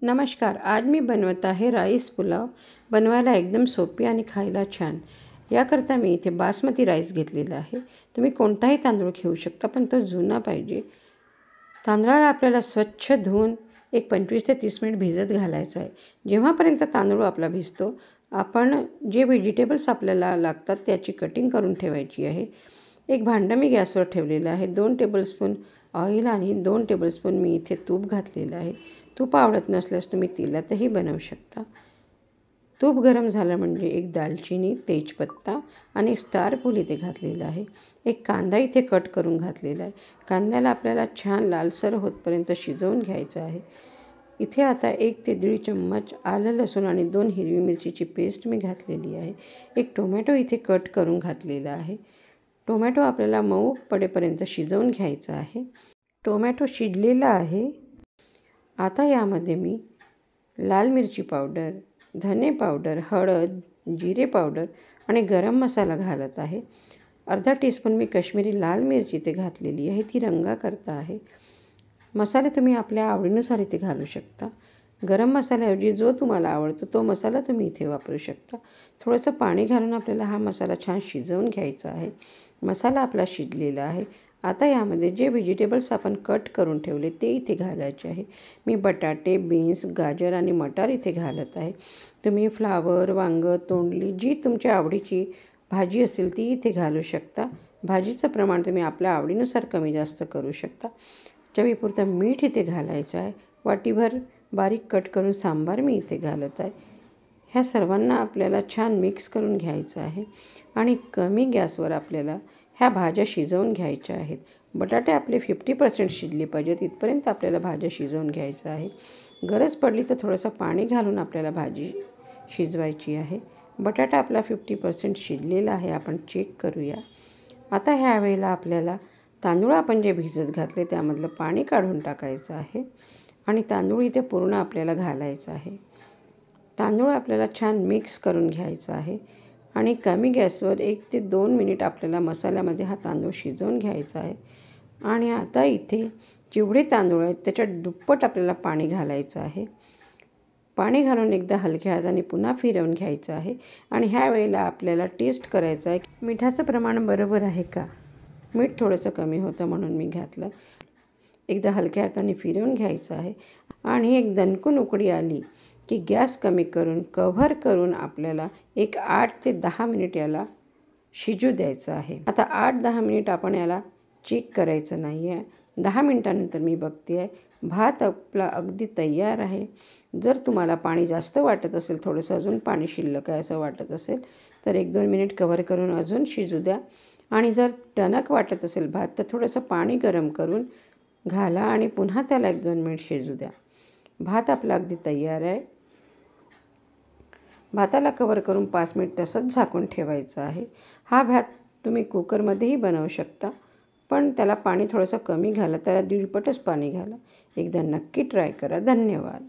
नमस्कार. आज मी बनवत आहे राईस पुलाव. बनवायला एकदम सोपी आणि खायला छान. याकरता मी इथे बासमती राईस घेतलेला आहे. तुम्ही कोणताही तांदूळ घेऊ शकता, पण तो जुना पाहिजे. तांदळाला आपल्याला स्वच्छ धुवून एक 25 ते 30 मिनिट भिजत घालायचं आहे. जेव्हापर्यंत तांदूळ आपला भिजतो, आपण जे व्हेजिटेबल्स आपल्याला लागतात त्याची कटिंग करून ठेवायची आहे. एक भांडं मी गॅसवर ठेवलेलं आहे. 2 टेबलस्पून ऑइल आणि 2 टेबलस्पून मी इथे तूप घातलेलं आहे. तूप आवडत नसल्यास तुम्ही तेलातही बनवू शकता. तूप गरम झालं म्हणजे एक दालचिनी, तेजपत्ता आणि एक स्टार फूल इथे घातलेलं आहे. एक कांदा इथे कट करून घातलेला आहे. कांद्याला आपल्याला छान लालसर होतपर्यंत शिजवून घ्यायचं आहे. इथे आता 1 ते 1.5 चम्मच आलं, लसूण आणि 2 हिरवी मिरचीची पेस्ट मी घातलेली आहे. एक टोमॅटो इथे कट करून घातलेला आहे. टोमॅटो आपल्याला मऊ पडेपर्यंत शिजवून घ्यायचा आहे. टोमॅटो शिजलेला आहे. आता यामध्ये मी लाल मिरची पावडर, धने पावडर, हळद, जिरे पावडर आणि गरम मसाला घालत आहे. अर्धा टीस्पून मी काश्मीरी लाल मिरची इथे घातलेली आहे, ती रंगाकरता आहे. मसाले तुम्ही आपल्या आवडीनुसार इथे घालू शकता. गरम मसाल्याऐवजी जो तुम्हाला आवडतो तो मसाला तुम्ही इथे वापरू शकता. थोडंसं पाणी घालून आपल्याला हा मसाला छान शिजवून घ्यायचा आहे. मसाला आपला शिजलेला आहे. आता यामध्ये जे व्हेजिटेबल्स आपण कट करून ठेवले ते इथे घालायचे आहे. मी बटाटे, बीन्स, गाजर आणि मटार इथे घालत आहे. तुम्ही फ्लावर, वांगं, तोंडली जी तुमच्या आवडीची भाजी असेल ती इथे घालू शकता. भाजीचं प्रमाण तुम्ही आपल्या आवडीनुसार कमी जास्त करू शकता. चवीपुरतं मीठ इथे घालायचं आहे. वाटीभर बारीक कट करून सांबार मी इथे घालत आहे. ह्या सर्वांना आपल्याला छान मिक्स करून घ्यायचं आहे आणि कमी गॅसवर आपल्याला ह्या भाज्या शिजवून घ्यायच्या आहेत. बटाटे आपले 50% शिजले पाहिजेत, इथपर्यंत आपल्याला भाज्या शिजवून घ्यायचं आहे. गरज पडली तर थोडंसं पाणी घालून आपल्याला भाजी शिजवायची आहे. बटाटा आपला 50% शिजलेला आहे. आपण चेक करूया. आता ह्या वेळेला आपल्याला तांदूळ आपण जे भिजत घातले त्यामधलं पाणी काढून टाकायचं आहे आणि तांदूळ इथे पूर्ण आपल्याला घालायचं आहे. तांदूळ आपल्याला छान मिक्स करून घ्यायचं आहे आणि कमी गॅसवर 1 ते 2 मिनिट आपल्याला मसाल्यामध्ये हा तांदूळ शिजवून घ्यायचा आहे. आणि आता इथे जेवढे तांदूळ आहेत त्याच्यात दुप्पट आपल्याला पाणी घालायचं आहे. पाणी घालून एकदा हलक्या हाताने पुन्हा फिरवून घ्यायचं आहे आणि ह्या वेळेला आपल्याला टेस्ट करायचं आहे मिठाचं प्रमाण बरोबर आहे का. मीठ थोडंसं कमी होतं म्हणून मी घातलं. एकदा हलक्या हाताने फिरवून घ्यायचं आहे आणि एक दणकून उकळी आली की गॅस कमी करून कव्हर करून आपल्याला एक 8 ते 10 मिनिट याला शिजू द्यायचं आहे. आता 8-10 मिनिट आपण याला चेक करायचं नाही आहे. 10 मिनिटानंतर मी बघते आहे. भात आपला अगदी तयार आहे. जर तुम्हाला पाणी जास्त वाटत असेल, थोडंसं अजून पाणी शिल्लक आहे असं वाटत असेल तर 1-2 मिनिट कव्हर करून अजून शिजू द्या. आणि जर टणक वाटत असेल भात तर थोडंसं पाणी गरम करून घाला आणि पुन्हा त्याला 1-2 मिनिट शिजू द्या. भात आपला अगदी तयार आहे. भाताला कव्हर करून 5 मिनिट तसंच झाकून ठेवायचं आहे. हा भात तुम्ही कुकरमध्येही बनवू शकता, पण त्याला पाणी थोडंसं कमी घाला, त्याला 1.5 पटच पाणी घाला. एकदा नक्की ट्राय करा. धन्यवाद.